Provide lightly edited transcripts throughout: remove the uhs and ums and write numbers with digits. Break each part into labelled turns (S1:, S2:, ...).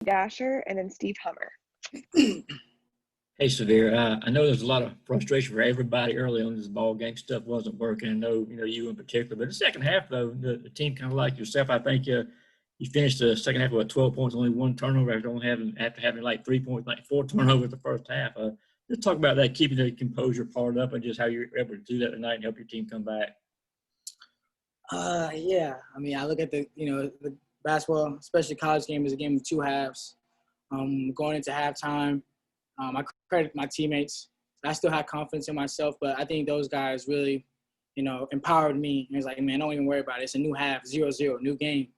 S1: Dasher, and then Steve Hummer.
S2: Hey, Sahvir, I know there's a lot of frustration for everybody early on. This ball game stuff wasn't working. I know, you in particular. But the second half, though, the team kind of like yourself. I think you finished the second half with 12 points, only one turnover after having like 3 points, like 4 turnovers the first half. Just talk about that, keeping the composure part up, and just how you're able to do that tonight and help your team come back.
S3: Yeah. I mean, I look at the basketball, especially college game, is a game of two halves. Going into halftime, I credit my teammates. I still had confidence in myself, but I think those guys really, empowered me. And it's like, man, don't even worry about it. It's a new half, 0-0, new game.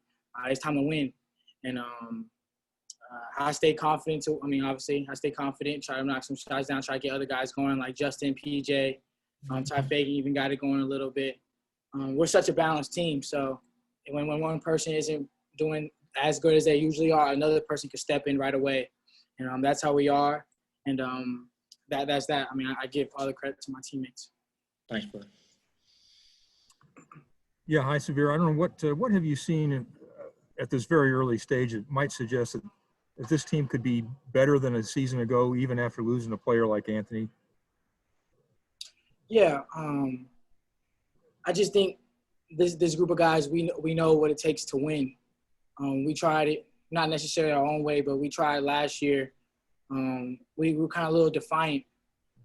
S3: It's time to win. And I stay confident too. I mean, obviously, I stay confident, try to knock some shots down, try to get other guys going like Justin, PJ, Ty Fagan even got it going a little bit. We're such a balanced team. So when one person isn't doing as good as they usually are, another person can step in right away. And that's how we are. And that's that. I mean, I give all the credit to my teammates.
S2: Thanks, bud.
S4: Yeah, hi, Sahvir. I don't know what have you seen at this very early stage that might suggest that this team could be better than a season ago, even after losing a player like Anthony?
S3: Yeah, I just think this group of guys, we know what it takes to win. We tried it, not necessarily our own way, but we tried last year. We were kind of a little defiant,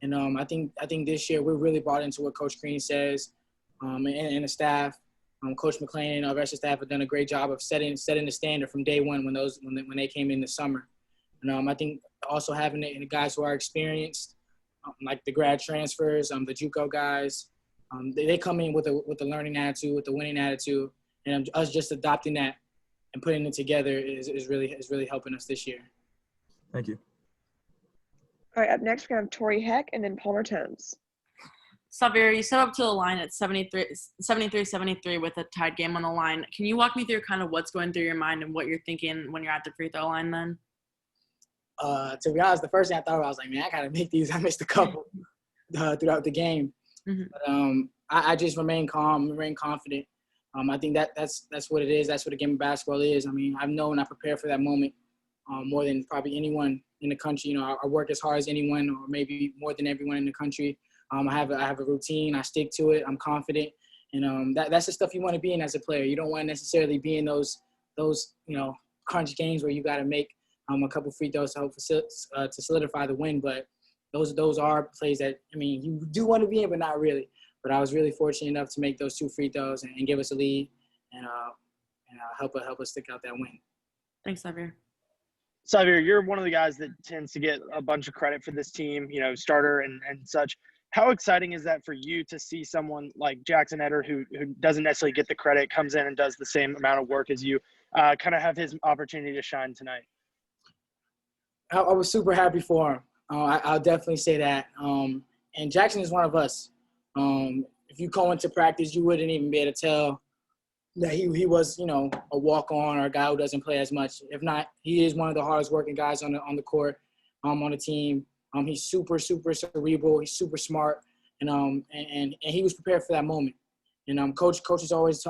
S3: and I think this year we're really bought into what Coach Green says, and the staff. Coach McClain and our rest of the staff have done a great job of setting the standard from day one when they came in the summer. And I think also having the guys who are experienced, like the grad transfers, the JUCO guys, they come in with a learning attitude, with a winning attitude, and us just adopting that and putting it together is really helping us this year.
S4: Thank you.
S1: All right, up next, we're going to have Tori Heck and then Palmer Tones.
S5: Sahvir, you set up to the line at 73-73 with a tied game on the line. Can you walk me through kind of what's going through your mind and what you're thinking when you're at the free throw line then?
S3: To be honest, the first thing I thought about, I was like, man, I got to make these. I missed a couple throughout the game. Mm-hmm. But I just remain calm, remain confident. I think that's what it is. That's what a game of basketball is. I mean, I've known I prepare for that moment more than probably anyone in the country. I work as hard as anyone, or maybe more than everyone in the country. I have a routine. I stick to it. I'm confident, and that's the stuff you want to be in as a player. You don't want to necessarily be in those crunch games where you got to make a couple free throws to help to solidify the win. But those are plays that, I mean, you do want to be in, but not really. But I was really fortunate enough to make those 2 free throws and give us a lead, and help us stick out that win.
S5: Thanks, Sahvir.
S6: Sahvir, you're one of the guys that tends to get a bunch of credit for this team, starter and such. How exciting is that for you to see someone like Jackson Eder, who doesn't necessarily get the credit, comes in and does the same amount of work as you, kind of have his opportunity to shine tonight?
S3: I was super happy for him. I'll definitely say that. And Jackson is one of us. If you go into practice, you wouldn't even be able to tell that he was, a walk-on or a guy who doesn't play as much. If not, he is one of the hardest working guys on the court, on the team. He's super, super cerebral. He's super smart, and he was prepared for that moment. And coach is always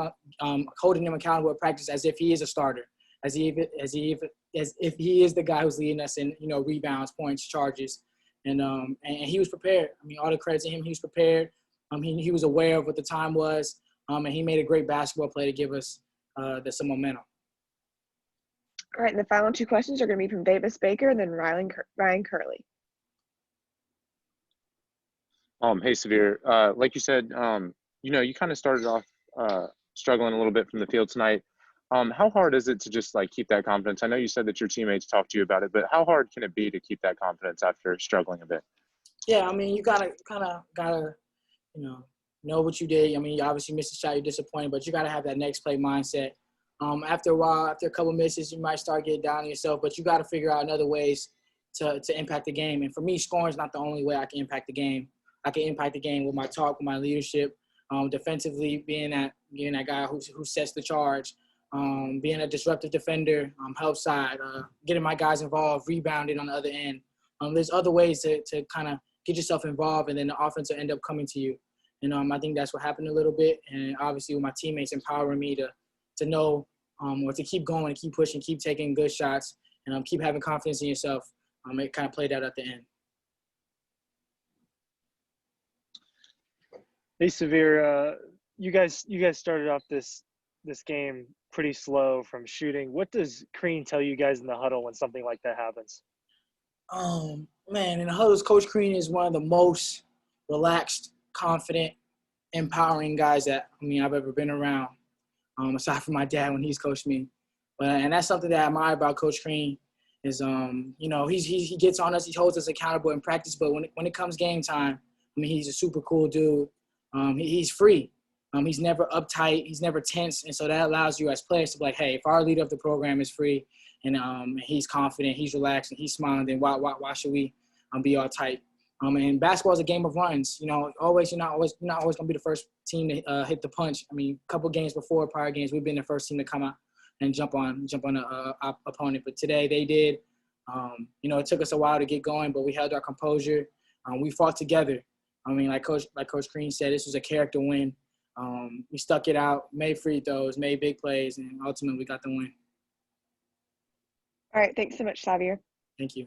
S3: holding him accountable at practice as if he is a starter, as if he is the guy who's leading us in rebounds, points, charges, and he was prepared. I mean, all the credit to him. He was prepared. He was aware of what the time was, and he made a great basketball play to give us some momentum.
S1: All right, and the final 2 questions are going to be from Davis Baker and then Ryan Curley.
S7: Hey, Sahvir. Like you said, you kind of started off struggling a little bit from the field tonight. How hard is it to just keep that confidence? I know you said that your teammates talked to you about it, but how hard can it be to keep that confidence after struggling a bit?
S3: Yeah, I mean, you gotta know what you did. I mean, you obviously missed a shot, you're disappointed, but you gotta have that next play mindset. After a while, after a couple misses, you might start getting down on yourself, but you gotta figure out other ways to impact the game. And for me, scoring is not the only way I can impact the game. I can impact the game with my talk, with my leadership, defensively being that guy who sets the charge, being a disruptive defender, help side, getting my guys involved, rebounding on the other end. There's other ways to kind of get yourself involved, and then the offense will end up coming to you. And I think that's what happened a little bit. And obviously with my teammates empowering me to know or to keep going, keep pushing, keep taking good shots, and keep having confidence in yourself. It kind of played out at the end.
S6: Hey, Sahvir, you guys started off this game pretty slow from shooting. What does Crean tell you guys in the huddle when something like that happens?
S3: Man, in the huddles, Coach Crean is one of the most relaxed, confident, empowering guys that I've ever been around. Aside from my dad when he's coached me, and that's something that I admire about Coach Crean is he gets on us, he holds us accountable in practice, but when it comes game time, he's a super cool dude. He's free. He's never uptight. He's never tense. And so that allows you as players to be like, hey, if our leader of the program is free and he's confident, he's relaxed, and he's smiling, then why should we be all tight? And basketball is a game of runs. You're not always going to be the first team to hit the punch. A couple games before, prior games, we've been the first team to come out and jump on an opponent. But today they did. It took us a while to get going, but we held our composure. We fought together. Like Coach Crean said, this was a character win. We stuck it out, made free throws, made big plays, and ultimately we got the win.
S1: All right. Thanks so much, Sahvir.
S3: Thank you.